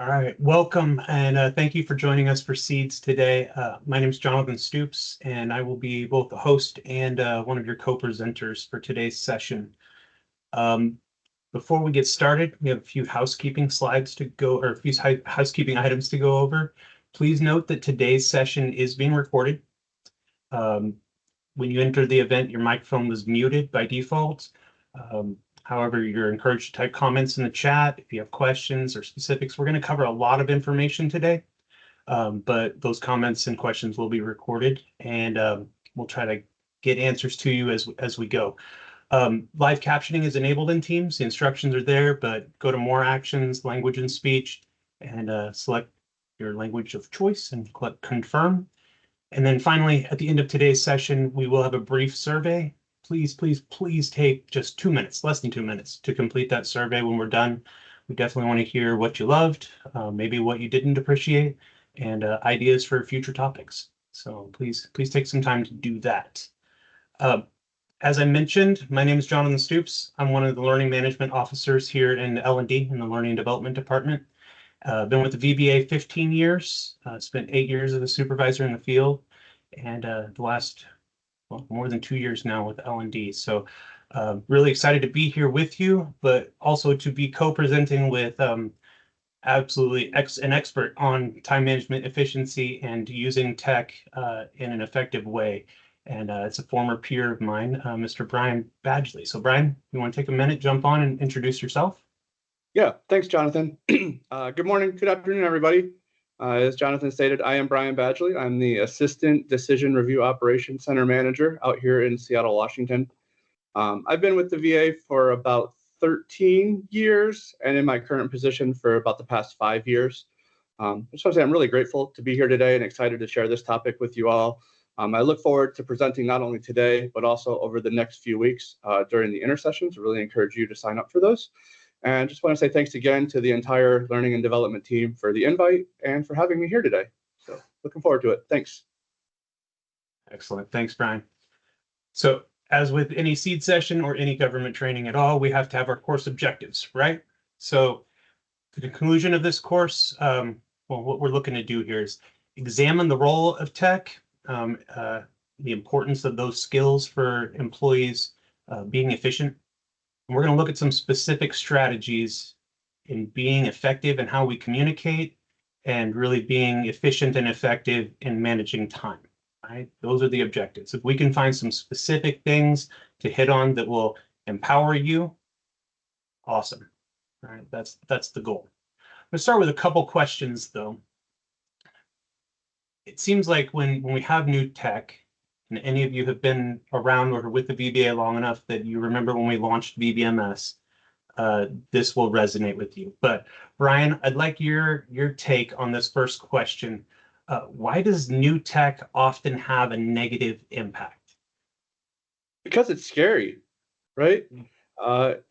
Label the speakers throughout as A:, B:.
A: All right, welcome and thank you for joining us for Seeds today. My name is Jonathan Stoops, and I will be both the host and one of your co-presenters for today's session. Before we get started, we have a few housekeeping slides to go, or a few housekeeping items to go over. Please note that today's session is being recorded. When you enter the event, your microphone was muted by default. However, you're encouraged to type comments in the chat if you have questions or specifics. We're going to cover a lot of information today, but those comments and questions will be recorded, and we'll try to get answers to you as we go. Live captioning is enabled in Teams. The instructions are there, but go to More Actions, Language and Speech, and select your language of choice and click Confirm. And then finally, at the end of today's session, we will have a brief survey. Please take just 2 minutes, less than 2 minutes, to complete that survey. When we're done, we definitely want to hear what you loved, maybe what you didn't appreciate, and ideas for future topics. So please take some time to do that. As I mentioned, my name is Jonathan Stoops. I'm one of the learning management officers here in L&D in the Learning and Development Department. Been with the VBA 15 years, spent 8 years as a supervisor in the field, and the last more than 2 years now with L&D. So really excited to be here with you, but also to be co-presenting with absolutely an expert on time management efficiency and using tech in an effective way. And it's a former peer of mine, Mr. Brian Badgley. So Brian, you want to take a minute, jump on and introduce yourself?
B: Yeah, thanks, Jonathan. Good morning, good afternoon, everybody. As Jonathan stated, I am Brian Badgley. I'm the Assistant Decision Review Operations Center Manager out here in Seattle, Washington. I've been with the VA for about 13 years and in my current position for about the past 5 years. I just want to say I'm really grateful to be here today and excited to share this topic with you all. I look forward to presenting not only today, but also over the next few weeks during the intersessions. I really encourage you to sign up for those. And just want to say thanks again to the entire learning and development team for the invite and for having me here today. So looking forward to it. Thanks.
A: Excellent. Thanks, Brian. So as with any seed session or any government training at all, we have to have our course objectives, right? So the conclusion of this course, well, what we're looking to do here is examine the role of tech, the importance of those skills for employees being efficient. And we're going to look at some specific strategies in being effective and how we communicate and really being efficient and effective in managing time, right? Those are the objectives. If we can find some specific things to hit on that will empower you, awesome, right? That's the goal. I'm going to start with a couple questions, though. It seems like when we have new tech, and any of you have been around or with the VBA long enough that you remember when we launched VBMS, this will resonate with you. But Brian, I'd like your take on this first question. Why does new tech often have a negative impact?
B: Because it's scary, right?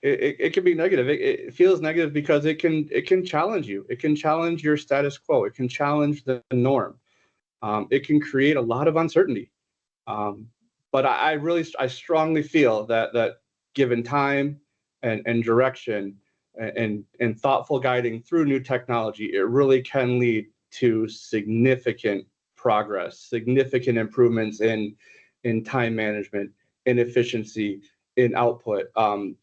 B: It can be negative. It feels negative because it can challenge you. It can challenge your status quo. It can challenge the norm. It can create a lot of uncertainty. But I strongly feel that given time and direction and thoughtful guiding through new technology, it really can lead to significant progress, significant improvements in time management, in efficiency, in output. The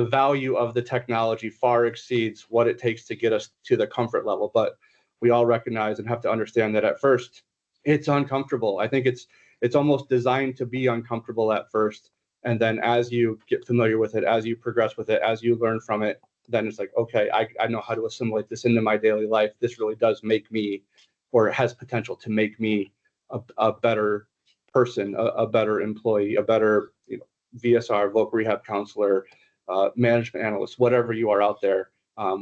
B: value of the technology far exceeds what it takes to get us to the comfort level. But we all recognize and have to understand that at first, it's uncomfortable. I think it's almost designed to be uncomfortable at first. And then as you get familiar with it, as you progress with it, as you learn from it, then it's like, okay, I know how to assimilate this into my daily life. This really does make me, or has potential to make me a better person, a better employee, a better VSR, voc rehab counselor, management analyst, whatever you are out there.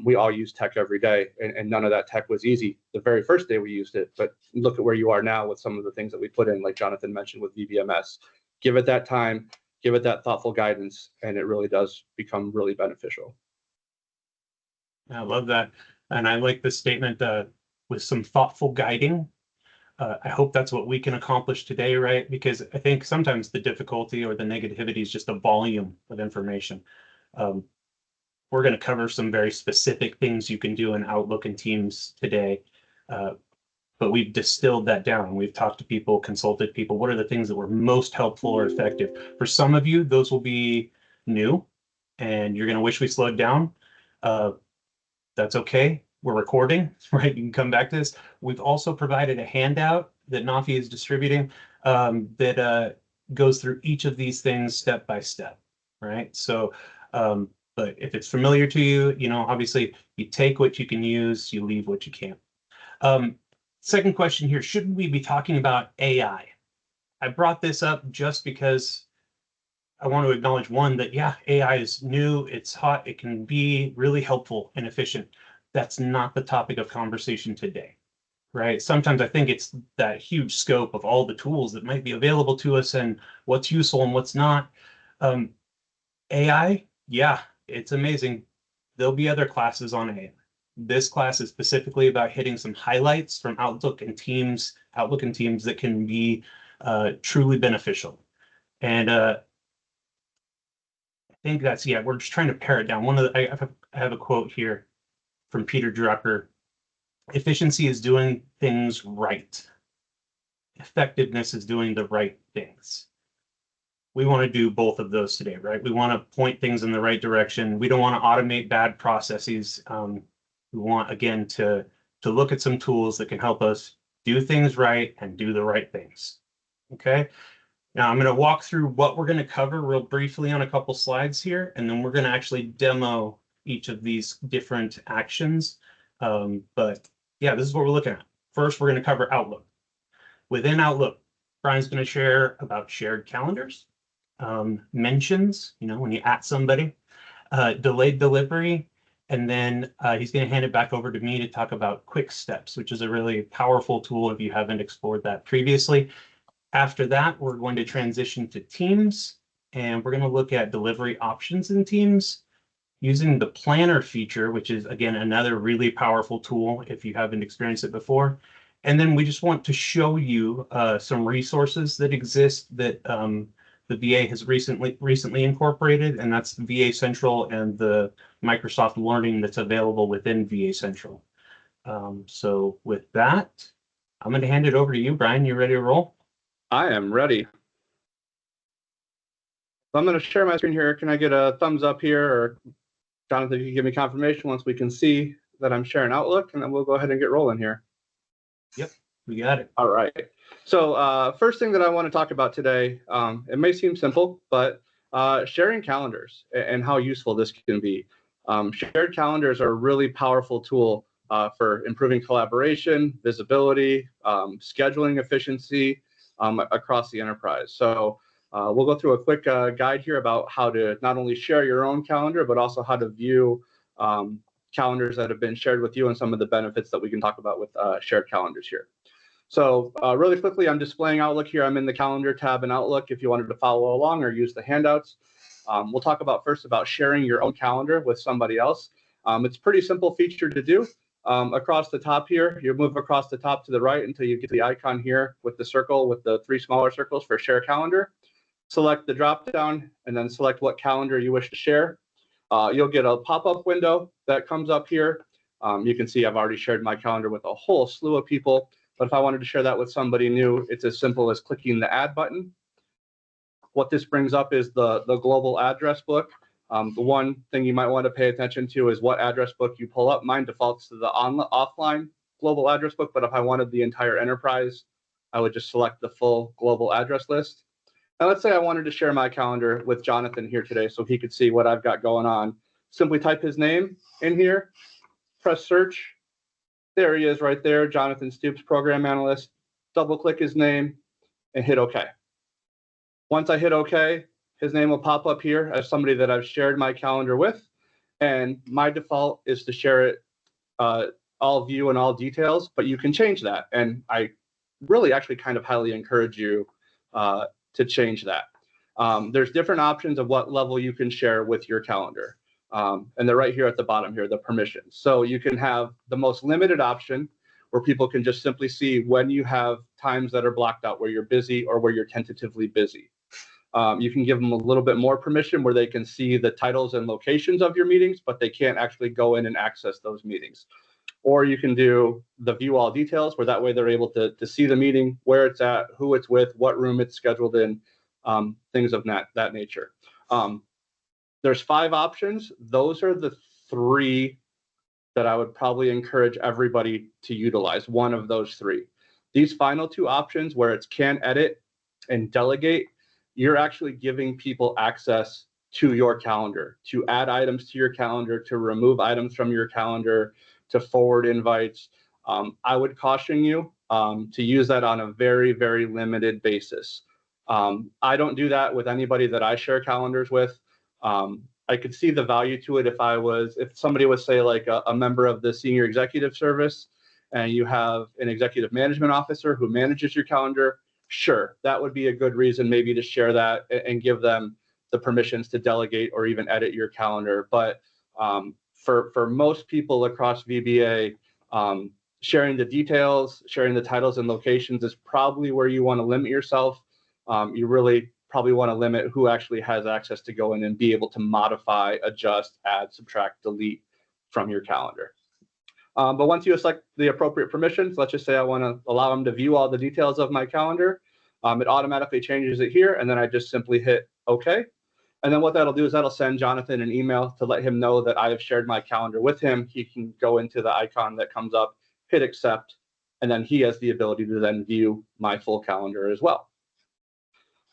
B: We all use tech every day, and none of that tech was easy the very first day we used it. But look at where you are now with some of the things that we put in, like Jonathan mentioned with VBMS. Give it that time, give it that thoughtful guidance, and it really does become really beneficial.
A: I love that. And I like the statement with some thoughtful guiding. I hope that's what we can accomplish today, right? Because I think sometimes the difficulty or the negativity is just the volume of information. we're going to cover some very specific things you can do in Outlook and Teams today. But we've distilled that down. We've talked to people, consulted people. What are the things that were most helpful or effective? For some of you, those will be new and you're going to wish we slowed down. That's okay. We're recording, right? You can come back to this. We've also provided a handout that Nafi is distributing that goes through each of these things step by step, right? So, but if it's familiar to you, you know, obviously you take what you can use, you leave what you can't. Second question here, shouldn't we be talking about AI? I brought this up just because I want to acknowledge one, that yeah, AI is new, it's hot, it can be really helpful and efficient. That's not the topic of conversation today, right? Sometimes I think it's that huge scope of all the tools that might be available to us and what's useful and what's not. AI, yeah, it's amazing. There'll be other classes on AI. This class is specifically about hitting some highlights from Outlook and Teams that can be truly beneficial. And I think that's, yeah, we're just trying to pare it down. I have a quote here from Peter Drucker. Efficiency is doing things right. Effectiveness is doing the right things. We want to do both of those today, right? We want to point things in the right direction. We don't want to automate bad processes. We want, again, to look at some tools that can help us do things right and do the right things. Okay. Now I'm going to walk through what we're going to cover real briefly on a couple slides here, and then we're going to actually demo each of these different actions. But yeah, this is what we're looking at. First, we're going to cover Outlook. Within Outlook, Brian's going to share about shared calendars, mentions, you know, when you at somebody, delayed delivery, and then he's going to hand it back over to me to talk about quick steps, which is a really powerful tool if you haven't explored that previously. After that, we're going to transition to Teams, and we're going to look at delivery options in Teams using the planner feature, which is, again, another really powerful tool if you haven't experienced it before. And then we just want to show you some resources that exist that the VA has recently incorporated, and that's VA Central and the Microsoft Learning that's available within VA Central. So with that, I'm going to hand it over to you, Brian. You ready to roll?
B: I am ready. So I'm going to share my screen here. Can I get a thumbs up here, or Jonathan, if you can give me confirmation once we can see that I'm sharing Outlook, and then we'll go ahead and get rolling here.
A: Yep, we got it.
B: All right. So first thing that I want to talk about today, it may seem simple, but sharing calendars and how useful this can be. Shared calendars are a really powerful tool for improving collaboration, visibility, scheduling efficiency across the enterprise. So we'll go through a quick guide here about how to not only share your own calendar, but also how to view calendars that have been shared with you and some of the benefits that we can talk about with shared calendars here. So really quickly, I'm displaying Outlook here. I'm in the calendar tab in Outlook if you wanted to follow along or use the handouts. We'll talk about first about sharing your own calendar with somebody else. It's a pretty simple feature to do. Across the top here, you move across the top to the right until you get the icon here with the circle with the 3 smaller circles for share calendar. Select the drop down and then select what calendar you wish to share. You'll get a pop-up window that comes up here. You can see I've already shared my calendar with a whole slew of people, but if I wanted to share that with somebody new, it's as simple as clicking the add button. What this brings up is the global address book. The one thing you might want to pay attention to is what address book you pull up. Mine defaults to the offline global address book, but if I wanted the entire enterprise, I would just select the full global address list. And let's say I wanted to share my calendar with Jonathan here today so he could see what I've got going on. Simply type his name in here, press search. There he is right there, Jonathan Stoops, Program Analyst. Double click his name and hit OK. Once I hit OK, his name will pop up here as somebody that I've shared my calendar with. And my default is to share it all view and all details, but you can change that. And I really actually kind of highly encourage you to change that. There's different options of what level you can share with your calendar. And they're right here at the bottom here, the permissions. So you can have the most limited option where people can just simply see when you have times that are blocked out, where you're busy or where you're tentatively busy. You can give them a little bit more permission where they can see the titles and locations of your meetings, but they can't actually go in and access those meetings. Or you can do the view all details, where that way they're able to see the meeting, where it's at, who it's with, what room it's scheduled in, things of that nature. There's 5 options. Those are the 3 that I would probably encourage everybody to utilize, one of those 3. These final 2 options, where it's can edit and delegate, you're actually giving people access to your calendar, to add items to your calendar, to remove items from your calendar, to forward invites. I would caution you to use that on a very, very limited basis. I don't do that with anybody that I share calendars with. I could see the value to it if somebody was, say, like a member of the senior executive service, and you have an executive management officer who manages your calendar. Sure, that would be a good reason maybe to share that and give them the permissions to delegate or even edit your calendar. But for most people across VBA, sharing the details, sharing the titles and locations is probably where you want to limit yourself. You really probably want to limit who actually has access to go in and be able to modify, adjust, add, subtract, delete from your calendar. But once you select the appropriate permissions, let's just say I want to allow them to view all the details of my calendar, it automatically changes it here, and then I just simply hit OK. And then what that'll do is that'll send Jonathan an email to let him know that I have shared my calendar with him. He can go into the icon that comes up, hit accept, and then he has the ability to then view my full calendar as well.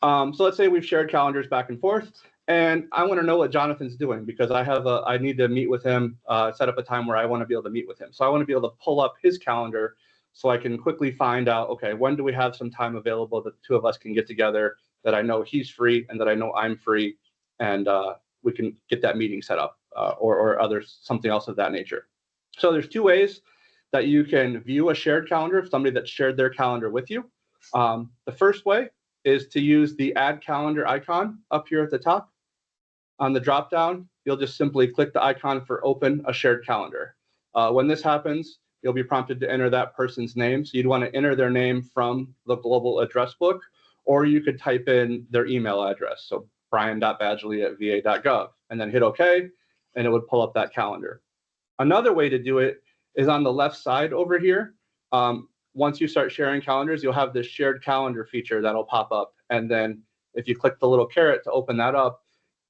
B: So let's say we've shared calendars back and forth, and I want to know what Jonathan's doing, because I need to meet with him, set up a time where I want to be able to meet with him. So I want to be able to pull up his calendar so I can quickly find out, okay, when do we have some time available that the 2 of us can get together, that I know he's free and that I know I'm free, and we can get that meeting set up or something else of that nature. So there's 2 ways that you can view a shared calendar of somebody that shared their calendar with you. The first way is to use the add calendar icon up here at the top. On the drop down, you'll just simply click the icon for open a shared calendar. When this happens, you'll be prompted to enter that person's name. So you'd want to enter their name from the global address book, or you could type in their email address. So brian.badgley@va.gov, and then hit OK, and it would pull up that calendar. Another way to do it is on the left side over here. Once you start sharing calendars, you'll have this shared calendar feature that'll pop up. And then if you click the little caret to open that up,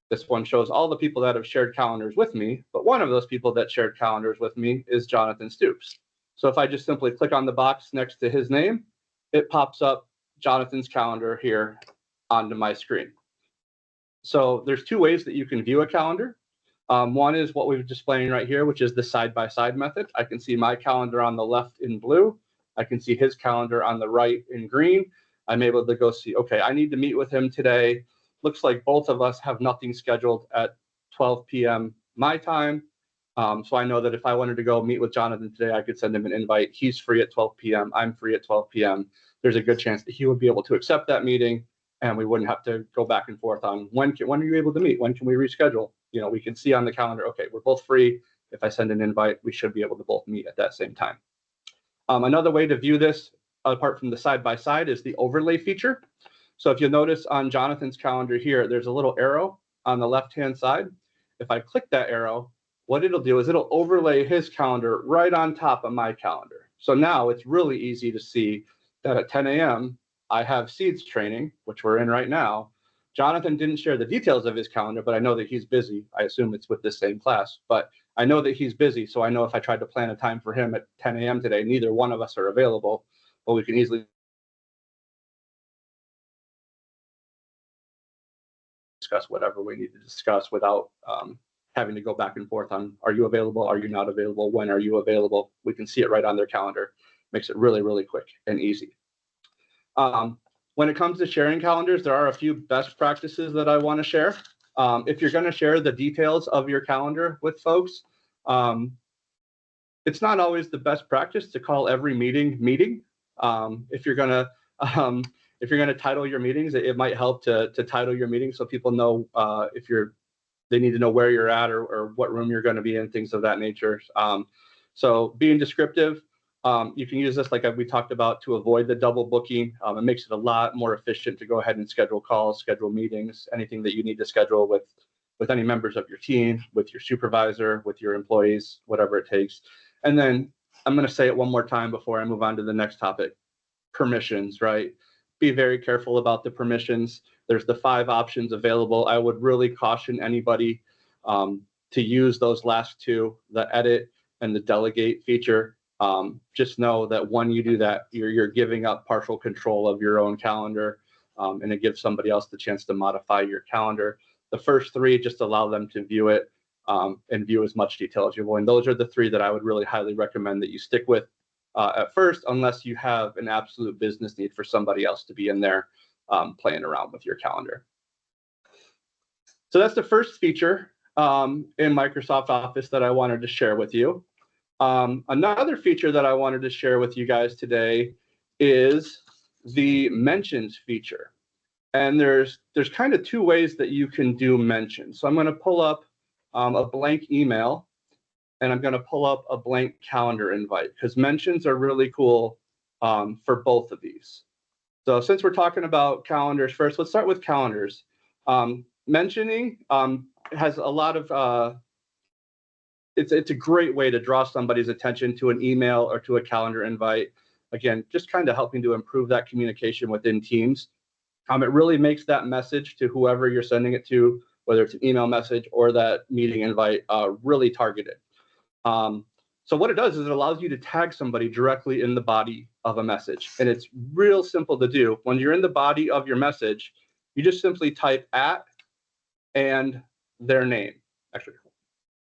B: this one shows all the people that have shared calendars with me. But one of those people that shared calendars with me is Jonathan Stoops. So if I just simply click on the box next to his name, it pops up Jonathan's calendar here onto my screen. So there's 2 ways that you can view a calendar. One is what we're displaying right here, which is the side-by-side method. I can see my calendar on the left in blue. I can see his calendar on the right in green. I'm able to go see, okay, I need to meet with him today. Looks like both of us have nothing scheduled at 12 p.m. my time. So I know that if I wanted to go meet with Jonathan today, I could send him an invite. He's free at 12 p.m. I'm free at 12 p.m. There's a good chance that he would be able to accept that meeting, and we wouldn't have to go back and forth on when are you able to meet? When can we reschedule? We can see on the calendar, okay, we're both free. If I send an invite, we should be able to both meet at that same time. Another way to view this, apart from the side-by-side, is the overlay feature. So if you'll notice on Jonathan's calendar here, there's a little arrow on the left-hand side. If I click that arrow, what it'll do is it'll overlay his calendar right on top of my calendar. So now it's really easy to see that at 10 a.m., I have seeds training, which we're in right now. Jonathan didn't share the details of his calendar, but I know that he's busy. I assume it's with this same class, but I know that he's busy. So I know if I tried to plan a time for him at 10 a.m. today, neither one of us are available, but we can easily discuss whatever we need to discuss without having to go back and forth on, are you available? Are you not available? When are you available? We can see it right on their calendar. Makes it really, really quick and easy. When it comes to sharing calendars, there are a few best practices that I want to share. If you're going to share the details of your calendar with folks, it's not always the best practice to call every meeting. If you're going to title your meetings, it might help to title your meetings so people know they need to know where you're at or what room you're going to be in, things of that nature. So being descriptive, You can use this like we talked about to avoid the double booking. It makes it a lot more efficient to go ahead and schedule calls, schedule meetings, anything that you need to schedule with any members of your team, with your supervisor, with your employees, whatever it takes. And then I'm going to say it one more time before I move on to the next topic. Permissions, right? Be very careful about the permissions. There's the 5 options available. I would really caution anybody to use those last 2, the edit and the delegate feature. Just know that when you do that, you're giving up partial control of your own calendar, and it gives somebody else the chance to modify your calendar. The first 3, just allow them to view it and view as much detail as you want. And those are the 3 that I would really highly recommend that you stick with at first, unless you have an absolute business need for somebody else to be in there playing around with your calendar. So that's the first feature in Microsoft Office that I wanted to share with you. Another feature that I wanted to share with you guys today is the mentions feature. And there's kind of 2 ways that you can do mentions. So I'm going to pull up a blank email, and I'm going to pull up a blank calendar invite, because mentions are really cool for both of these. So since we're talking about calendars first, let's start with calendars. Mentioning has a lot of it's a great way to draw somebody's attention to an email or to a calendar invite. Again, just kind of helping to improve that communication within teams. It really makes that message to whoever you're sending it to, whether it's an email message or that meeting invite, really targeted. So what it does is it allows you to tag somebody directly in the body of a message. And it's real simple to do. When you're in the body of your message, you just simply type @ and their name. Actually,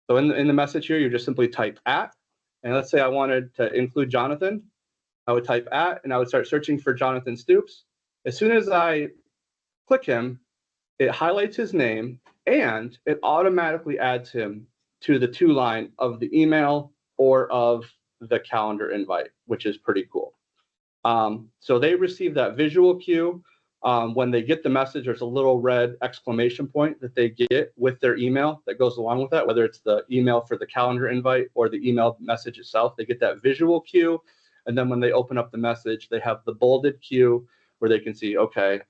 B: so in the message here, you just simply type @, and let's say I wanted to include Jonathan. I would type @ and I would start searching for Jonathan Stoops. As soon as I click him, it highlights his name and it automatically adds him to the to line of the email or of the calendar invite, which is pretty cool. So they receive that visual cue. When they get the message, there's a little red exclamation point that they get with their email that goes along with that, whether it's the email for the calendar invite or the email message itself. They get that visual cue. And then when they open up the message, they have the bolded cue where they can see, okay,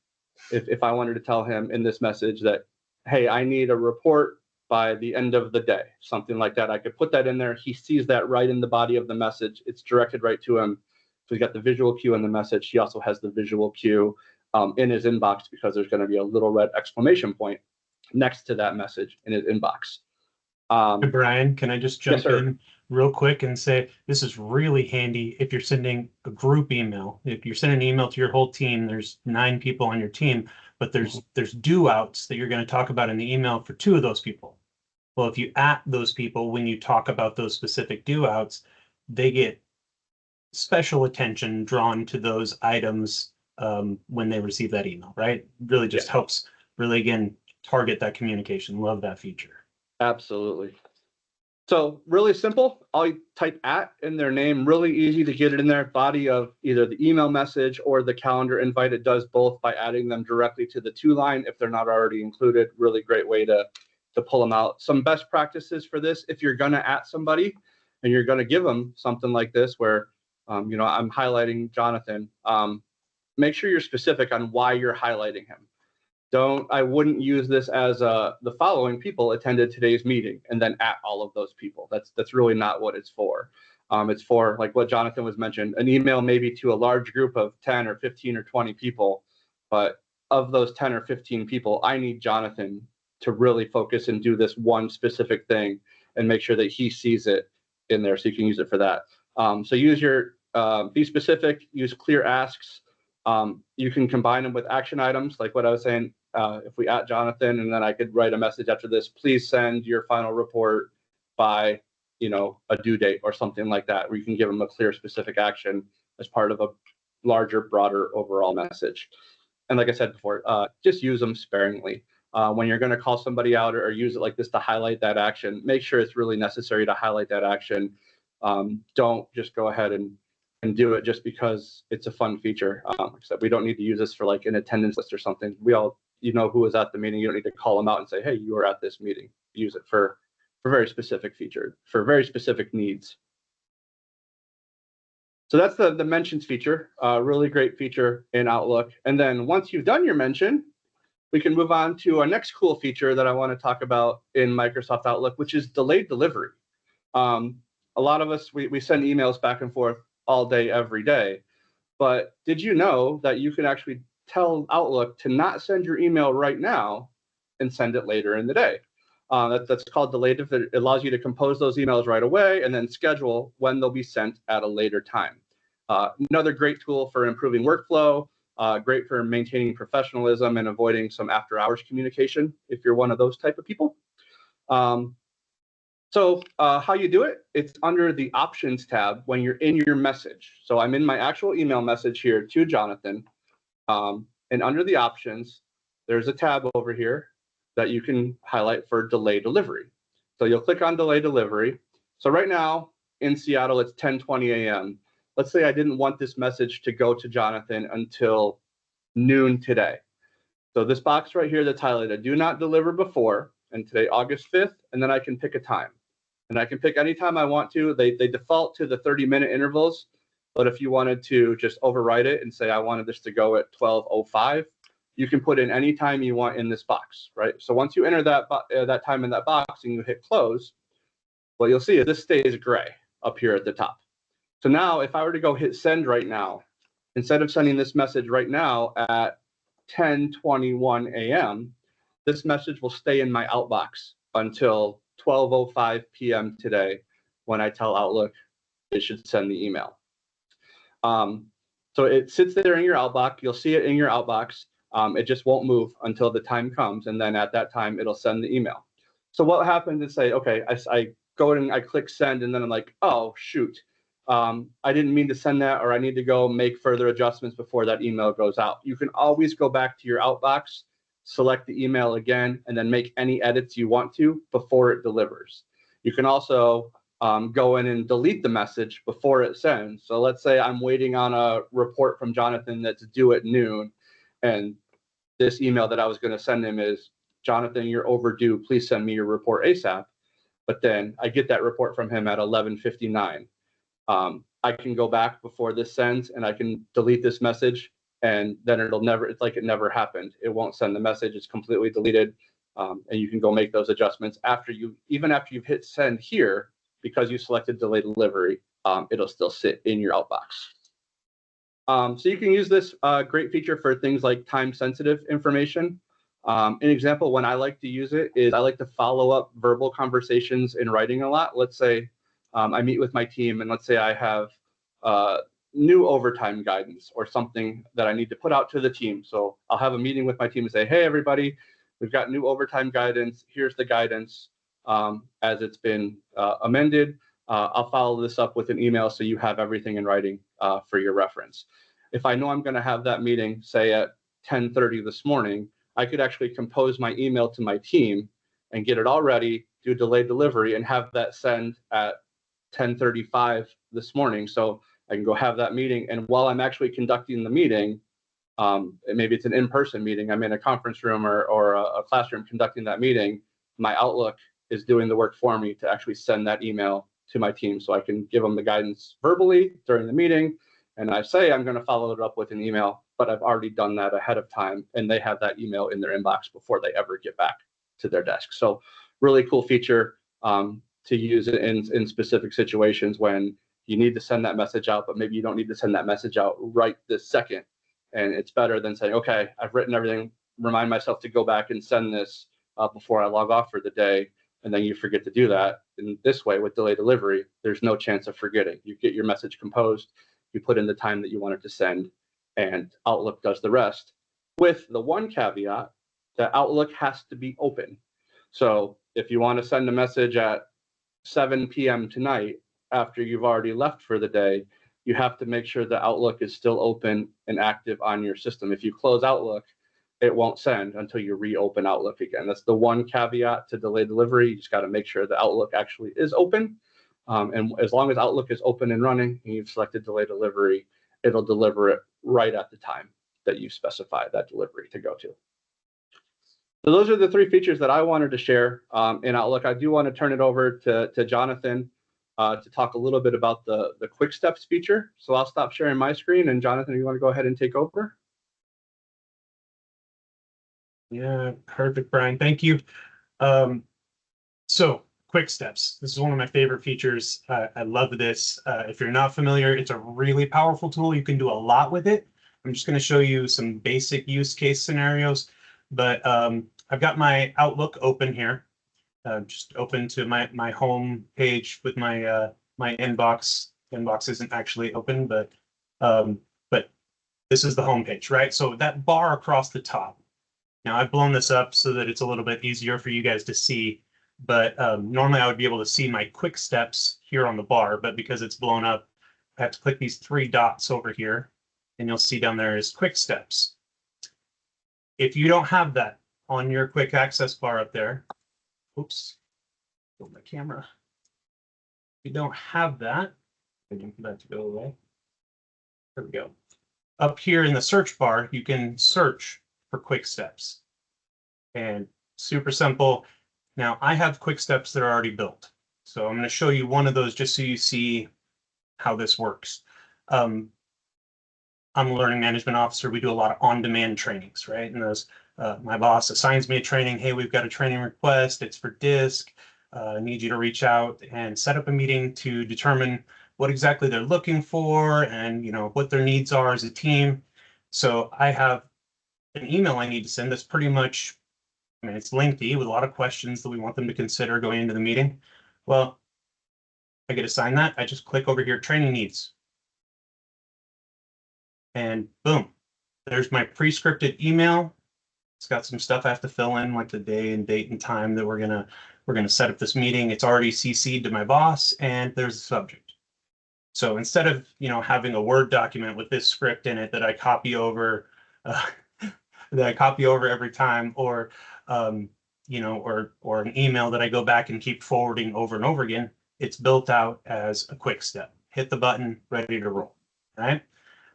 B: if I wanted to tell him in this message that, hey, I need a report by the end of the day, something like that, I could put that in there. He sees that right in the body of the message. It's directed right to him. So he's got the visual cue in the message. He also has the visual cue in his inbox, because there's going to be a little red exclamation point next to that message in his inbox.
A: Hey, Brian, can I just jump in real quick and say this is really handy if you're sending a group email. If you're sending an email to your whole team, there's 9 people on your team, but there's do outs that you're going to talk about in the email for 2 of those people. Well, if you @ those people when you talk about those specific do outs, they get special attention drawn to those items when they receive that email, right? Really just helps really, again, target that communication. Love that feature.
B: Absolutely. So really simple. I'll type @ in their name, really easy to get it in their body of either the email message or the calendar invite. It does both by adding them directly to the to line if they're not already included. Really great way to pull them out. Some best practices for this: if you're going to @ somebody and you're going to give them something like this where I'm highlighting Jonathan, make sure you're specific on why you're highlighting him. I wouldn't use this as the following people attended today's meeting and then @ all of those people. That's really not what it's for. It's for, like what Jonathan was mentioned, an email maybe to a large group of 10 or 15 or 20 people, but of those 10 or 15 people, I need Jonathan to really focus and do this one specific thing and make sure that he sees it in there, so you can use it for that. So use be specific, use clear asks. You can combine them with action items, like what I was saying. If we @ Jonathan, and then I could write a message after this, please send your final report by, a due date or something like that, where you can give them a clear, specific action as part of a larger, broader overall message. And like I said before, just use them sparingly. When you're going to call somebody out or use it like this to highlight that action, make sure it's really necessary to highlight that action. Don't just go ahead and do it just because it's a fun feature. Except we don't need to use this for like an attendance list or something. We all, who was at the meeting. You don't need to call them out and say, hey, you were at this meeting. Use it for very specific features, for very specific needs. So that's the mentions feature, really great feature in Outlook. And then once you've done your mention, we can move on to our next cool feature that I want to talk about in Microsoft Outlook, which is delayed delivery. A lot of us, we send emails back and forth all day, every day. But did you know that you can actually tell Outlook to not send your email right now and send it later in the day? That's called delayed. It allows you to compose those emails right away and then schedule when they'll be sent at a later time. Another great tool for improving workflow, great for maintaining professionalism and avoiding some after hours communication if you're one of those type of people. So how you do it, it's under the options tab when you're in your message. So I'm in my actual email message here to Jonathan, and under the options, there's a tab over here that you can highlight for delay delivery. So you'll click on delay delivery. So right now in Seattle, it's 10:20 a.m. Let's say I didn't want this message to go to Jonathan until noon today. So this box right here that's highlighted, do not deliver before, and today, August 5th, and then I can pick a time. And I can pick any time I want to. They default to the 30-minute intervals, but if you wanted to just override it and say I wanted this to go at 12:05, you can put in any time you want in this box, right? So once you enter that time in that box and you hit close, what you'll see is this stays gray up here at the top. So now if I were to go hit send right now, instead of sending this message right now at 10:21 a.m., this message will stay in my outbox until 12:05 p.m. today when I tell Outlook it should send the email. So it sits there in your outbox. You'll see it in your outbox. It just won't move until the time comes, and then at that time it'll send the email. So what happens is say, okay, I go in and I click send, and then I'm like, oh shoot, I didn't mean to send that, or I need to go make further adjustments before that email goes out. You can always go back to your outbox, select the email again, and then make any edits you want to before it delivers. You can also go in and delete the message before it sends. So let's say I'm waiting on a report from Jonathan that's due at noon, and this email that I was going to send him is, Jonathan, you're overdue. Please send me your report ASAP. But then I get that report from him at 11:59. I can go back before this sends and I can delete this message, and then it's like it never happened. It won't send the message. It's completely deleted. And you can go make those adjustments even after you've hit send here, because you selected delay delivery, it'll still sit in your outbox. So you can use this great feature for things like time sensitive information. An example when I like to use it is I like to follow up verbal conversations in writing a lot. Let's say I meet with my team, and let's say I have new overtime guidance or something that I need to put out to the team. So I'll have a meeting with my team and say, hey, everybody, we've got new overtime guidance. Here's the guidance as it's been amended. I'll follow this up with an email so you have everything in writing for your reference. If I know I'm going to have that meeting, say at 10:30 this morning, I could actually compose my email to my team and get it all ready, do delayed delivery, and have that send at 10:35 this morning. So I can go have that meeting. And while I'm actually conducting the meeting, maybe it's an in-person meeting, I'm in a conference room or a classroom conducting that meeting, my Outlook is doing the work for me to actually send that email to my team. So I can give them the guidance verbally during the meeting. And I say I'm going to follow it up with an email, but I've already done that ahead of time, and they have that email in their inbox before they ever get back to their desk. So really cool feature to use it in specific situations when you need to send that message out, but maybe you don't need to send that message out right this second. And it's better than saying, okay, I've written everything, remind myself to go back and send this before I log off for the day, and then you forget to do that. In this way, with delayed delivery, there's no chance of forgetting. You get your message composed, you put in the time that you want it to send, and Outlook does the rest, with the one caveat that Outlook has to be open. So if you want to send a message at 7 p.m. tonight after you've already left for the day, you have to make sure the Outlook is still open and active on your system. If you close Outlook, it won't send until you reopen Outlook again. That's the one caveat to delayed delivery. You just got to make sure the Outlook actually is open. And as long as Outlook is open and running and you've selected delayed delivery, it'll deliver it right at the time that you specify that delivery to go to. So those are the three features that I wanted to share in Outlook. I do want to turn it over to Jonathan to talk a little bit about the quick steps feature. So I'll stop sharing my screen, and Jonathan, you want to go ahead and take over?
A: Yeah, perfect, Brian. Thank you. So quick steps. This is one of my favorite features. I love this. If you're not familiar, it's a really powerful tool. You can do a lot with it. I'm just going to show you some basic use case scenarios, but I've got my Outlook open here. Just open to my home page with my my inbox. Inbox isn't actually open, but this is the home page, right? So that bar across the top. Now I've blown this up so that it's a little bit easier for you guys to see, but normally I would be able to see my quick steps here on the bar, but because it's blown up, I have to click these three dots over here, and you'll see down there is quick steps. If you don't have that on your quick access bar up there, oops, go my camera. If you don't have that, I didn't for that to go away. There we go. Up here in the search bar, you can search for quick steps. And super simple. Now I have quick steps that are already built. So I'm going to show you one of those just so you see how this works. I'm a learning management officer. We do a lot of on-demand trainings, right? And those, my boss assigns me a training. Hey, we've got a training request. It's for DISC. I need you to reach out and set up a meeting to determine what exactly they're looking for and what their needs are as a team. So I have an email I need to send that's pretty much, I mean, it's lengthy with a lot of questions that we want them to consider going into the meeting. Well, I get assigned that. I just click over here, training needs. And boom, there's my pre-scripted email. It's got some stuff I have to fill in, like the day and date and time that we're gonna set up this meeting. It's already CC'd to my boss, and there's a subject. So instead of having a Word document with this script in it that I copy over, every time, or or an email that I go back and keep forwarding over and over again, it's built out as a quick step. Hit the button, ready to roll. Right.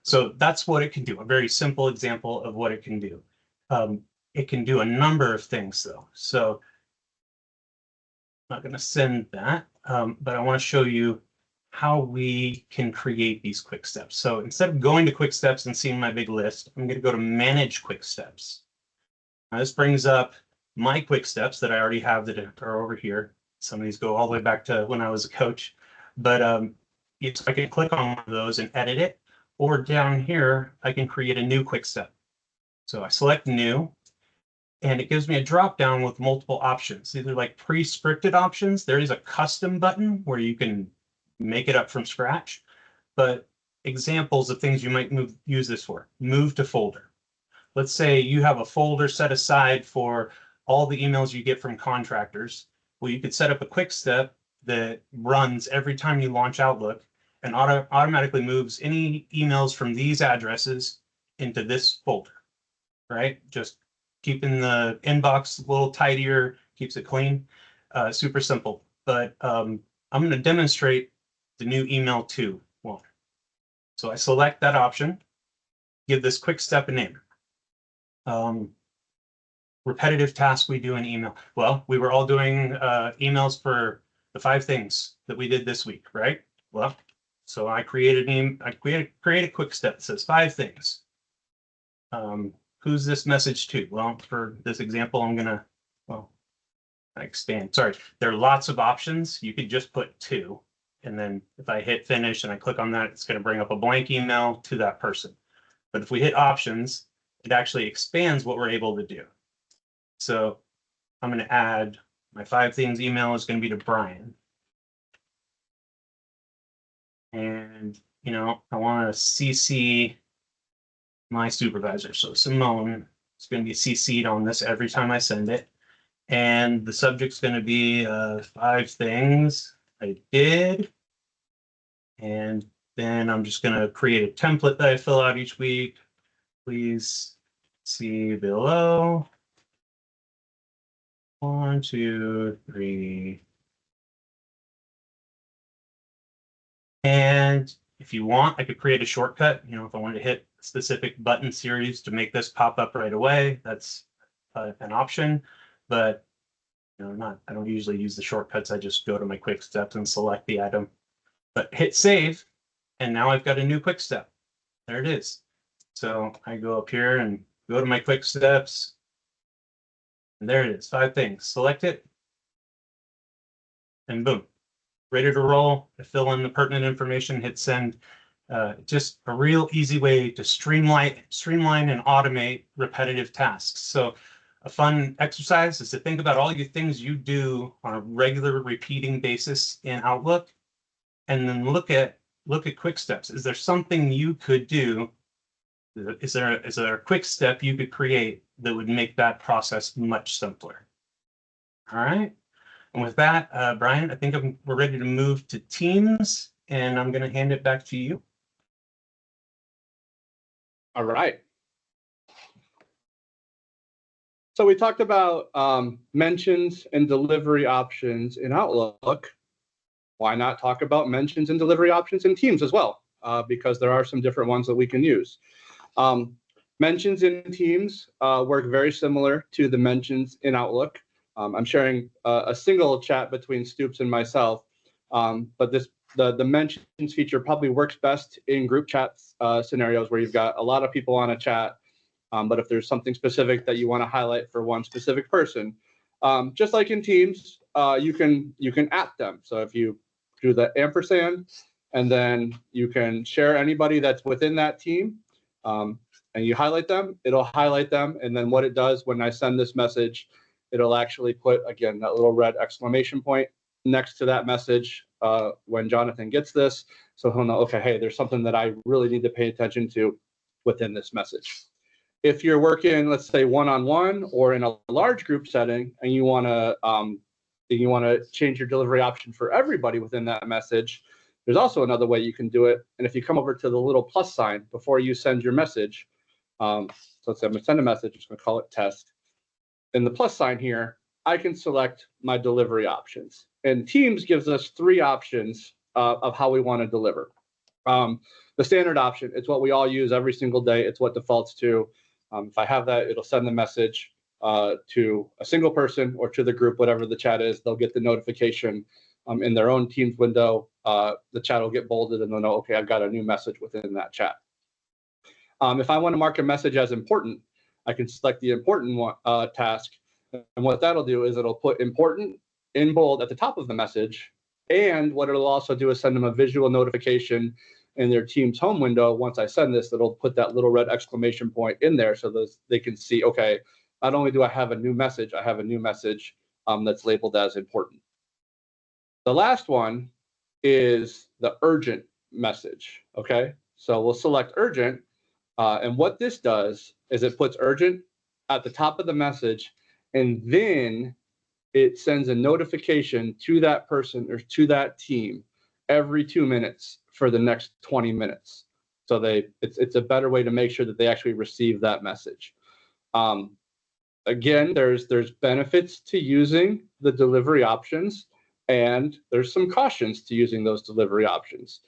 A: So that's what it can do. A very simple example of what it can do. It can do a number of things though. So I'm not going to send that, but I want to show you how we can create these quick steps. So instead of going to quick steps and seeing my big list, I'm going to go to manage quick steps. Now this brings up my quick steps that I already have that are over here. Some of these go all the way back to when I was a coach, but I can click on one of those and edit it, or down here, I can create a new quick step. So I select new, and it gives me a drop down with multiple options. These are like pre-scripted options. There is a custom button where you can make it up from scratch, but examples of things you might use this for. Move to folder. Let's say you have a folder set aside for all the emails you get from contractors. Well, you could set up a quick step that runs every time you launch Outlook and automatically moves any emails from these addresses into this folder, right? Just keeping the inbox a little tidier, keeps it clean. Super simple. But I'm going to demonstrate the new email to one. So I select that option, give this quick step a name. Repetitive task we do in email. Well, we were all doing emails for the 5 things that we did this week, right? Well, so I created a quick step that says 5 things. Who's this message to? Well, for this example, I'm gonna, expand. Sorry, there are lots of options. You could just put 2, and then if I hit finish and I click on that, it's going to bring up a blank email to that person. But if we hit options, it actually expands what we're able to do. So I'm going to add my 5 things email is going to be to Brian. And, I want to CC my supervisor. So Simone is going to be CC'd on this every time I send it. And the subject's going to be 5 things I did. And then I'm just going to create a template that I fill out each week. Please see below. 1, 2, 3. And if you want, I could create a shortcut. If I wanted to hit a specific button series to make this pop up right away, that's an option. But I don't usually use the shortcuts. I just go to my quick steps and select the item, but hit save. And now I've got a new quick step. There it is. So I go up here and go to my quick steps. And there it is, 5 things. Select it. And boom, ready to roll. I fill in the pertinent information, hit send. Just a real easy way to streamline and automate repetitive tasks. So a fun exercise is to think about all the things you do on a regular repeating basis in Outlook, and then look at quick steps. Is there something you could do? Is there a quick step you could create that would make that process much simpler? All right. And with that, Brian, I think we're ready to move to Teams, and I'm going to hand it back to you.
B: All right. So we talked about mentions and delivery options in Outlook. Why not talk about mentions and delivery options in Teams as well? Because there are some different ones that we can use. Mentions in Teams work very similar to the mentions in Outlook. I'm sharing a single chat between Stoops and myself, but the mentions feature probably works best in group chats scenarios where you've got a lot of people on a chat. But if there's something specific that you want to highlight for one specific person, just like in Teams, you can @ them. So if you do the ampersand, and then you can share anybody that's within that team, and you highlight them, it'll highlight them. And then what it does when I send this message, it'll actually put, again, that little red exclamation point next to that message when Jonathan gets this. So he'll know, okay, hey, there's something that I really need to pay attention to within this message. If you're working, let's say, one-on-one or in a large group setting, and you want to change your delivery option for everybody within that message, there's also another way you can do it. And if you come over to the little plus sign before you send your message, so let's say I'm going to send a message, I'm just going to call it test. In the plus sign here, I can select my delivery options. And Teams gives us 3 options of how we want to deliver. The standard option, it's what we all use every single day. It's what defaults to. If I have that, it'll send the message to a single person or to the group, whatever the chat is. They'll get the notification in their own Teams window. The chat will get bolded and they'll know, okay, I've got a new message within that chat. If I want to mark a message as important, I can select the important task. And what that'll do is it'll put important in bold at the top of the message. And what it'll also do is send them a visual notification in their Teams home window. Once I send this, it'll put that little red exclamation point in there so they can see, okay, not only do I have a new message, I have a new message that's labeled as important. The last one is the urgent message, okay? So we'll select urgent, and what this does is it puts urgent at the top of the message, and then it sends a notification to that person or to that team every 2 minutes for the next 20 minutes. So it's a better way to make sure that they actually receive that message. Again, there's benefits to using the delivery options, and there's some cautions to using those delivery options.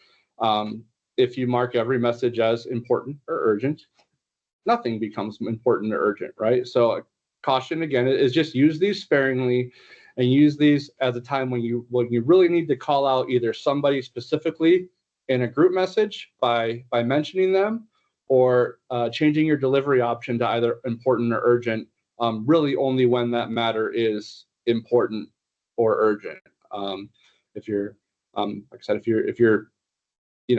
B: If you mark every message as important or urgent, nothing becomes important or urgent, right? So caution, again, is just use these sparingly and use these at a time when you really need to call out either somebody specifically in a group message by mentioning them, or changing your delivery option to either important or urgent, really only when that matter is important or urgent. If you're, like I said, if you're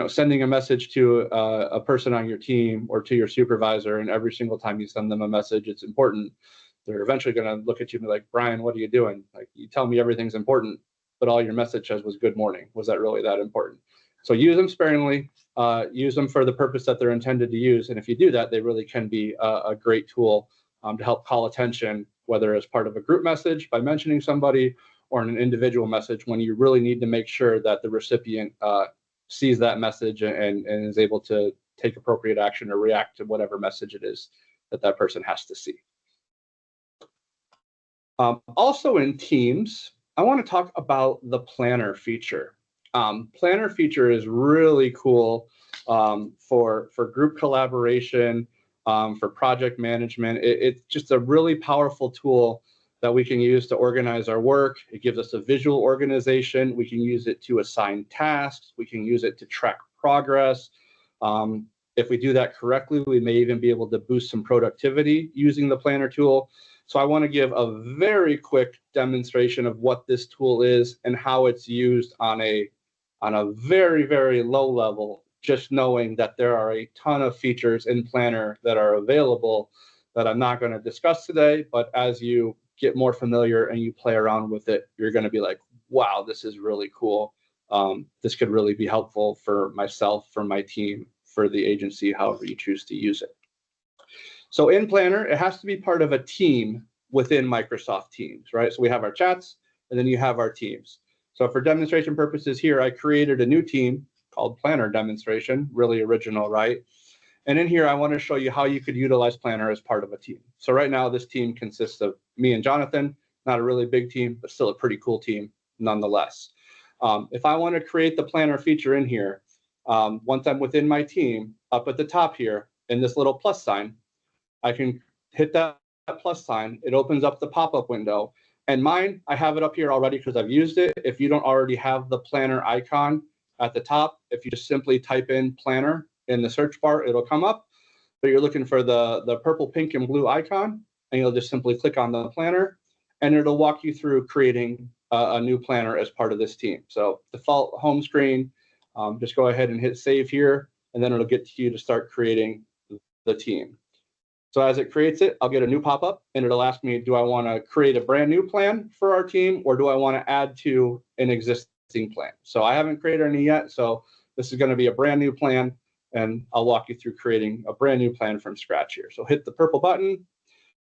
B: sending a message to a person on your team or to your supervisor, and every single time you send them a message, it's important, they're eventually going to look at you and be like, Brian, what are you doing? Like, you tell me everything's important, but all your message says was good morning. Was that really that important? So use them sparingly, use them for the purpose that they're intended to use. And if you do that, they really can be a great tool to help call attention, whether as part of a group message by mentioning somebody, or in an individual message when you really need to make sure that the recipient sees that message and is able to take appropriate action or react to whatever message it is that person has to see. Also in Teams, I want to talk about the planner feature. Planner feature is really cool for group collaboration, for project management. It's just a really powerful tool that we can use to organize our work. It gives us a visual organization. We can use it to assign tasks. We can use it to track progress. If we do that correctly, we may even be able to boost some productivity using the planner tool. So I want to give a very quick demonstration of what this tool is and how it's used on a very, very low level, just knowing that there are a ton of features in Planner that are available that I'm not going to discuss today, but as you get more familiar and you play around with it, you're going to be like, wow, this is really cool. This could really be helpful for myself, for my team, for the agency, however you choose to use it. So in Planner, it has to be part of a team within Microsoft Teams, right? So we have our chats, and then you have our teams. So for demonstration purposes here, I created a new team called Planner Demonstration, really original, right? And in here, I want to show you how you could utilize Planner as part of a team. So right now, this team consists of me and Jonathan, not a really big team, but still a pretty cool team nonetheless. If I want to create the Planner feature in here, once I'm within my team, up at the top here, in this little plus sign, I can hit that plus sign. It opens up the pop-up window. And mine, I have it up here already because I've used it. If you don't already have the Planner icon at the top, if you just simply type in Planner in the search bar, it'll come up. But you're looking for the purple, pink, and blue icon, and you'll just simply click on the Planner, and it'll walk you through creating a new Planner as part of this team. So default home screen, just go ahead and hit save here, and then it'll get to you to start creating the team. So as it creates it, I'll get a new pop-up, and it'll ask me, do I want to create a brand new plan for our team, or do I want to add to an existing plan? So I haven't created any yet, so this is going to be a brand new plan, and I'll walk you through creating a brand new plan from scratch here. So hit the purple button,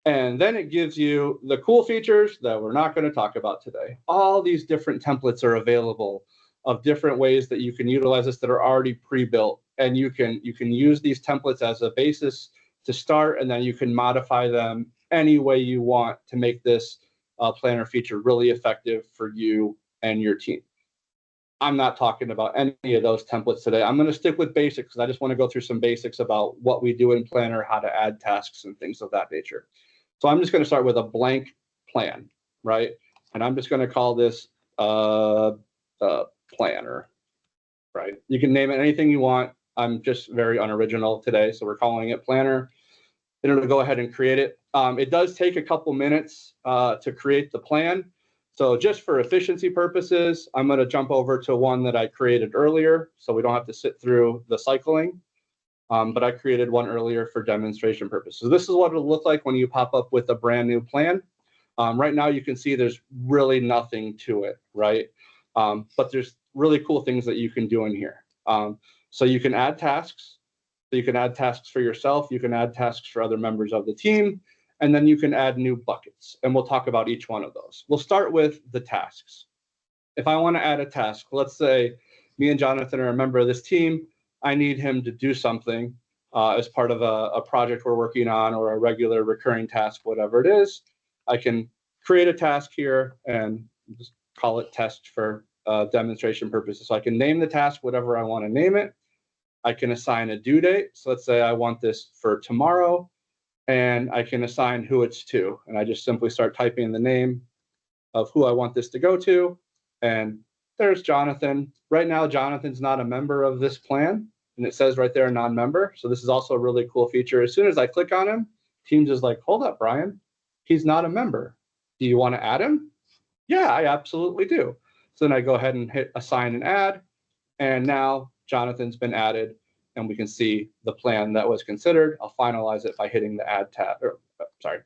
B: and then it gives you the cool features that we're not going to talk about today. All these different templates are available of different ways that you can utilize this that are already pre-built, and you can use these templates as a basis to start, and then you can modify them any way you want to make this planner feature really effective for you and your team. I'm not talking about any of those templates today. I'm going to stick with basics because I just want to go through some basics about what we do in Planner, how to add tasks and things of that nature. So I'm just going to start with a blank plan, right? And I'm just going to call this planner, right? You can name it anything you want. I'm just very unoriginal today, so we're calling it Planner. And it'll go ahead and create it. It does take a couple minutes to create the plan. So just for efficiency purposes, I'm going to jump over to one that I created earlier, so we don't have to sit through the cycling. But I created one earlier for demonstration purposes. So this is what it'll look like when you pop up with a brand new plan. Right now, you can see there's really nothing to it, right? But there's really cool things that you can do in here. So you can add tasks. So you can add tasks for yourself. You can add tasks for other members of the team. And then you can add new buckets. And we'll talk about each one of those. We'll start with the tasks. If I want to add a task, let's say me and Jonathan are a member of this team. I need him to do something as part of a project we're working on or a regular recurring task, whatever it is. I can create a task here and just call it test for demonstration purposes. So I can name the task whatever I want to name it. I can assign a due date. So let's say I want this for tomorrow, and I can assign who it's to. And I just simply start typing the name of who I want this to go to. And there's Jonathan. Right now, Jonathan's not a member of this plan, and it says right there, non-member. So this is also a really cool feature. As soon as I click on him, Teams is like, hold up, Brian, he's not a member. Do you want to add him? Yeah, I absolutely do. So then I go ahead and hit assign and add, and now Jonathan's been added, and we can see the plan that was considered. I'll finalize it by hitting the add tab, or sorry,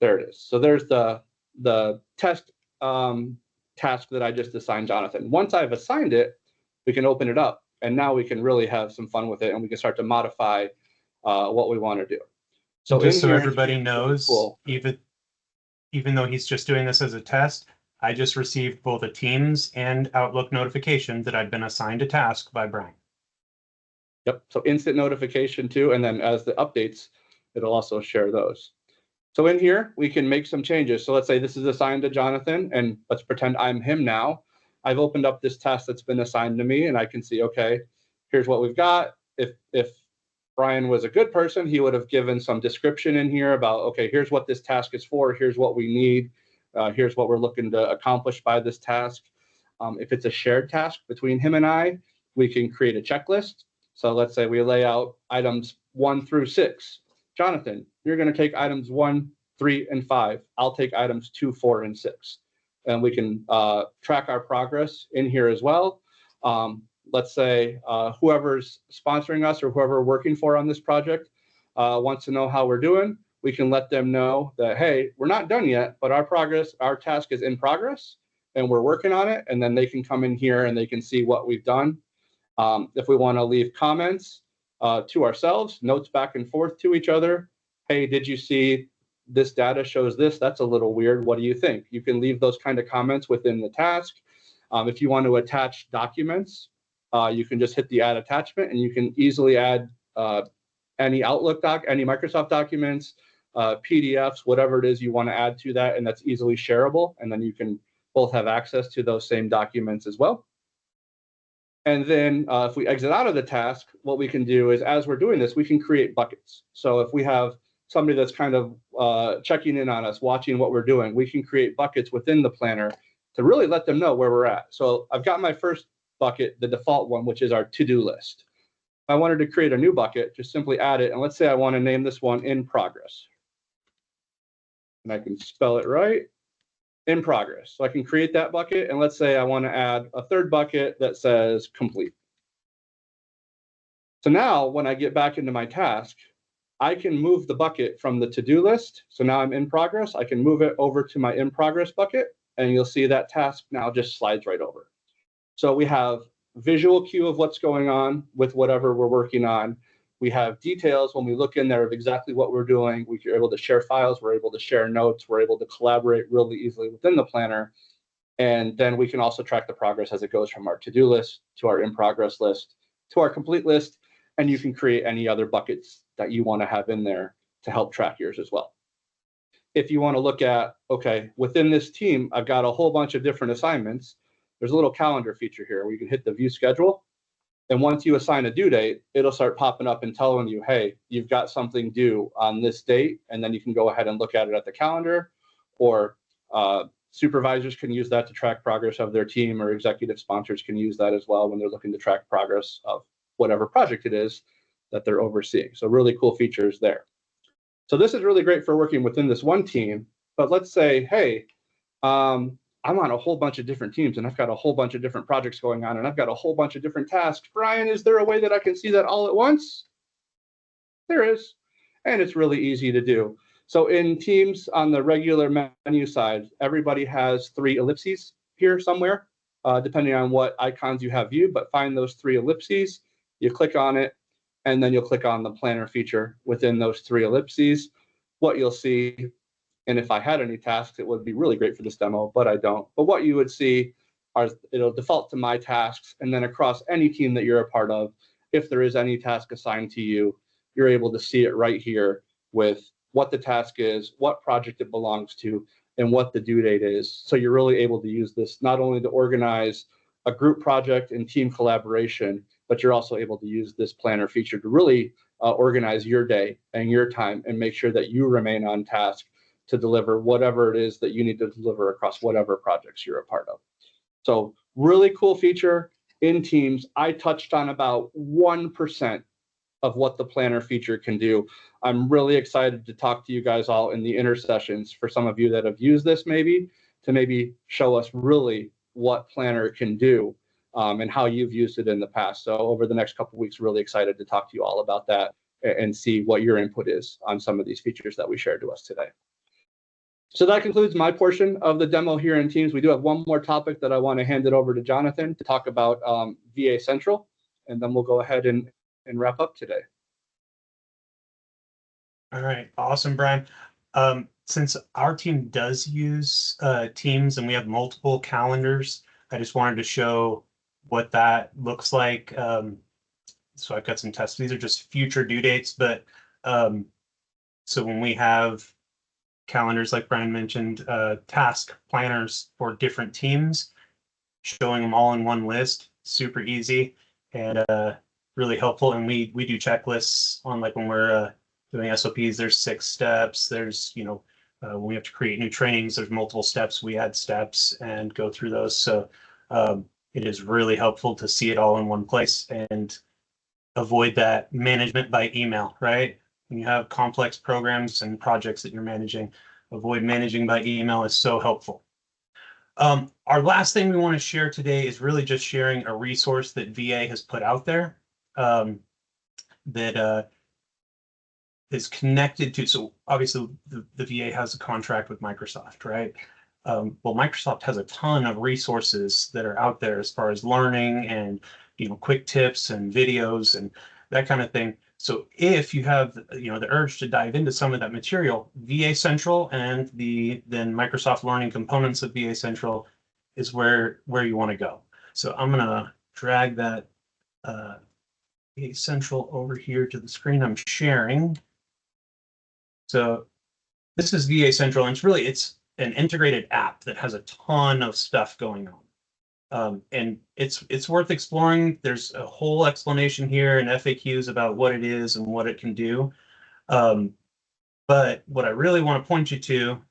B: there it is. So there's the test task that I just assigned Jonathan. Once I've assigned it, we can open it up, and now we can really have some fun with it, and we can start to modify what we want to do.
A: So just so everybody knows, cool. Even though he's just doing this as a test, I just received both a Teams and Outlook notification that I'd been assigned a task by Brian.
B: Yep, so instant notification too, and then as the updates, it'll also share those. So in here, we can make some changes. So let's say this is assigned to Jonathan, and let's pretend I'm him now. I've opened up this task that's been assigned to me, and I can see, okay, here's what we've got. If Brian was a good person, he would have given some description in here about, okay, here's what this task is for, here's what we need. Here's what we're looking to accomplish by this task. If it's a shared task between him and I, we can create a checklist. So let's say we lay out items 1 through 6. Jonathan, you're going to take items 1, 3, and 5. I'll take items 2, 4, and 6. And we can track our progress in here as well. Let's say whoever's sponsoring us or whoever we're working for on this project wants to know how we're doing. We can let them know that, hey, we're not done yet, but our task is in progress and we're working on it. And then they can come in here and they can see what we've done. If we want to leave comments to ourselves, notes back and forth to each other. Hey, did you see this data shows this? That's a little weird. What do you think? You can leave those kind of comments within the task. If you want to attach documents, you can just hit the add attachment and you can easily add any Outlook doc, any Microsoft documents, PDFs, whatever it is you want to add to that, and that's easily shareable. And then you can both have access to those same documents as well. And then if we exit out of the task, what we can do is, as we're doing this, we can create buckets. So if we have somebody that's kind of checking in on us, watching what we're doing, we can create buckets within the planner to really let them know where we're at. So I've got my first bucket, the default one, which is our to-do list. If I wanted to create a new bucket, just simply add it. And let's say I want to name this one in progress. And I can spell it right, in progress. So I can create that bucket. And let's say I want to add a third bucket that says complete. So now when I get back into my task, I can move the bucket from the to-do list. So now I'm in progress. I can move it over to my in progress bucket. And you'll see that task now just slides right over. So we have visual cue of what's going on with whatever we're working on. We have details when we look in there of exactly what we're doing. We're able to share files. We're able to share notes. We're able to collaborate really easily within the planner. And then we can also track the progress as it goes from our to-do list to our in progress list to our complete list. And you can create any other buckets that you want to have in there to help track yours as well. If you want to look at, okay, within this team, I've got a whole bunch of different assignments. There's a little calendar feature here where you can hit the view schedule. And once you assign a due date, it'll start popping up and telling you, hey, you've got something due on this date. And then you can go ahead and look at it at the calendar, or supervisors can use that to track progress of their team, or executive sponsors can use that as well when they're looking to track progress of whatever project it is that they're overseeing. So really cool features there. So this is really great for working within this one team. But let's say, hey, I'm on a whole bunch of different teams and I've got a whole bunch of different projects going on and I've got a whole bunch of different tasks. Brian, is there a way that I can see that all at once? There is, and it's really easy to do. So in Teams on the regular menu side, everybody has 3 ellipses here somewhere, depending on what icons you have viewed, but find those 3 ellipses, you click on it, and then you'll click on the planner feature within those 3 ellipses. What you'll see, and if I had any tasks, it would be really great for this demo, but I don't. But what you would see are, it'll default to my tasks, and then across any team that you're a part of, if there is any task assigned to you, you're able to see it right here with what the task is, what project it belongs to, and what the due date is. So you're really able to use this not only to organize a group project and team collaboration, but you're also able to use this planner feature to really organize your day and your time and make sure that you remain on task to deliver whatever it is that you need to deliver across whatever projects you're a part of. So really cool feature in Teams. I touched on about 1% of what the planner feature can do. I'm really excited to talk to you guys all in the intersessions, for some of you that have used this maybe, to maybe show us really what planner can do and how you've used it in the past. So over the next couple of weeks, really excited to talk to you all about that and see what your input is on some of these features that we shared to us today. So that concludes my portion of the demo here in Teams. We do have one more topic that I want to hand it over to Jonathan to talk about VA Central, and then we'll go ahead and wrap up today.
A: All right, awesome, Brian. Since our team does use Teams and we have multiple calendars, I just wanted to show what that looks like. So I've got some tests. These are just future due dates, but so when we have calendars, like Brian mentioned, task planners for different teams, showing them all in one list, super easy and really helpful. And we do checklists on, like when we're doing SOPs, there's 6 steps, there's, When we have to create new trainings, there's multiple steps. We add steps and go through those. So it is really helpful to see it all in one place and avoid that management by email, right? When you have complex programs and projects that you're managing, avoid managing by email is so helpful. Our last thing we want to share today is really just sharing a resource that VA has put out there that is connected to, so obviously the VA has a contract with Microsoft, right? Well, Microsoft has a ton of resources that are out there as far as learning and, quick tips and videos and that kind of thing. So if you have, the urge to dive into some of that material, VA Central and then Microsoft Learning components of VA Central is where you want to go. So I'm going to drag that VA Central over here to the screen I'm sharing. So this is VA Central, and it's an integrated app that has a ton of stuff going on. And it's worth exploring. There's a whole explanation here and FAQs about what it is and what it can do. But what I really want to point you to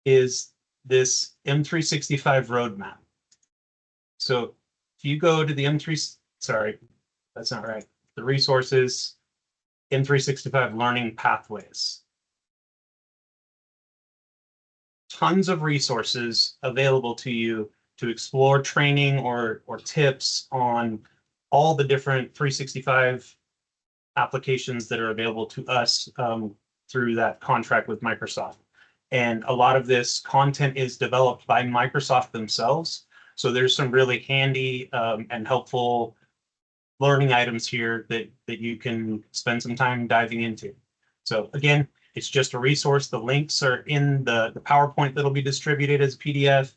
A: is this M365 roadmap. So if you go to the sorry, that's not right. The resources, M365 learning pathways. Tons of resources available to you to explore training or tips on all the different 365 applications that are available to us through that contract with Microsoft. And a lot of this content is developed by Microsoft themselves. So there's some really handy and helpful learning items here that you can spend some time diving into. So again, it's just a resource. The links are in the PowerPoint that'll be distributed as a PDF.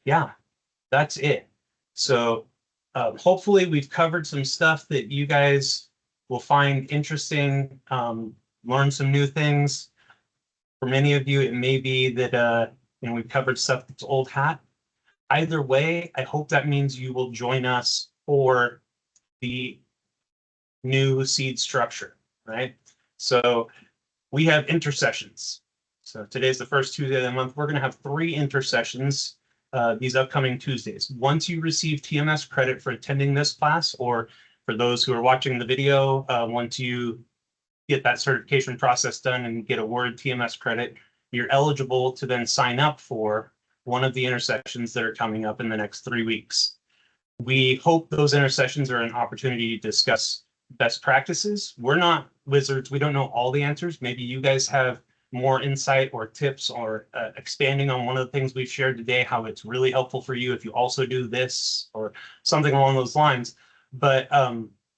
A: Yeah, that's it. So hopefully we've covered some stuff that you guys will find interesting, learn some new things. For many of you, it may be that we've covered stuff that's old hat. Either way, I hope that means you will join us for the new seed structure, right? So we have intersessions. So today's the first Tuesday of the month. We're going to have 3 intersessions these upcoming Tuesdays. Once you receive TMS credit for attending this class, or for those who are watching the video, once you get that certification process done and get a Word TMS credit, you're eligible to then sign up for one of the intersessions that are coming up in the next 3 weeks. We hope those intersessions are an opportunity to discuss best practices. We're not wizards. We don't know all the answers. Maybe you guys have more insight or tips or expanding on one of the things we've shared today, how it's really helpful for you if you also do this or something along those lines. But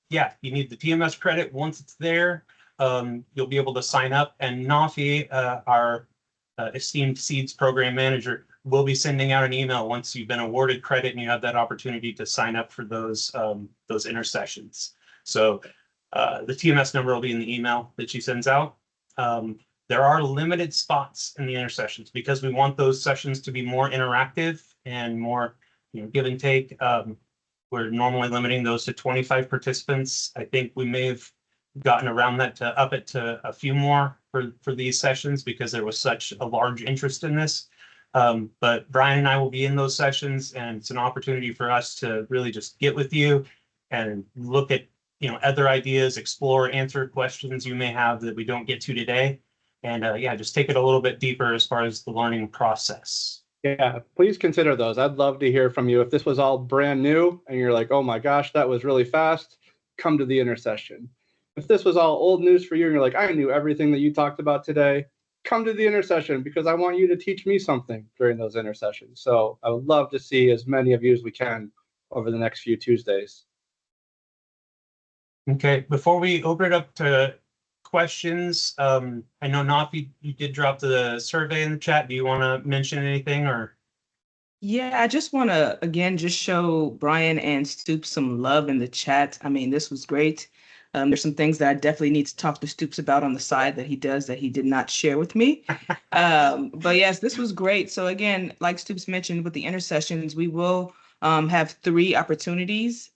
A: yeah, you need the TMS credit. Once it's there, you'll be able to sign up, and Nafi, our esteemed Seeds program manager, will be sending out an email once you've been awarded credit and you have that opportunity to sign up for those intersessions. So the TMS number will be in the email that she sends out. There are limited spots in the intersessions because we want those sessions to be more interactive and more, give and take. We're normally limiting those to 25 participants. I think we may have gotten around that to up it to a few more for these sessions because there was such a large interest in this. But Brian and I will be in those sessions, and it's an opportunity for us to really just get with you and look at other ideas, explore, answer questions you may have that we don't get to today. And yeah, just take it a little bit deeper as far as the learning process.
B: Yeah, please consider those. I'd love to hear from you. If this was all brand new and you're like, oh my gosh, that was really fast, come to the intersession. If this was all old news for you and you're like, I knew everything that you talked about today, come to the intersession because I want you to teach me something during those intersessions. So I would love to see as many of you as we can over the next few Tuesdays.
A: Okay, before we open it up to questions, I know Nafi, you did drop the survey in the chat. Do you want to mention anything or?
C: Yeah, I just want to, again, just show Brian and Stoops some love in the chat. I mean, this was great. There's some things that I definitely need to talk to Stoops about on the side that he does that he did not share with me. But yes, this was great. So again, like Stoops mentioned with the intersessions, we will have 3 opportunities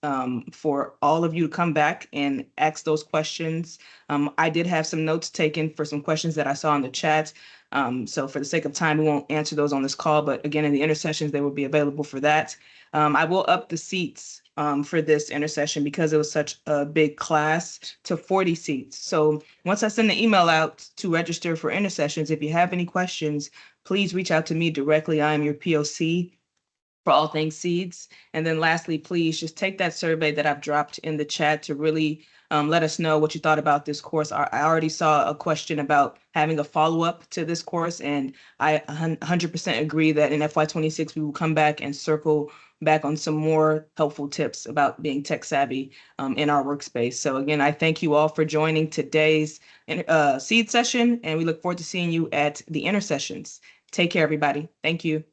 C: for all of you to come back and ask those questions. I did have some notes taken for some questions that I saw in the chat. So for the sake of time, we won't answer those on this call, but again, in the intersessions, they will be available for that. I will up the seats for this intersession because it was such a big class to 40 seats. So once I send the email out to register for intersessions, if you have any questions, please reach out to me directly. I am your POC for all things seeds. And then lastly, please just take that survey that I've dropped in the chat to really let us know what you thought about this course. I already saw a question about having a follow-up to this course, and I 100% agree that in FY26, we will come back and circle back on some more helpful tips about being tech savvy in our workspace. So again, I thank you all for joining today's seed session, and we look forward to seeing you at the intersessions. Take care, everybody. Thank you.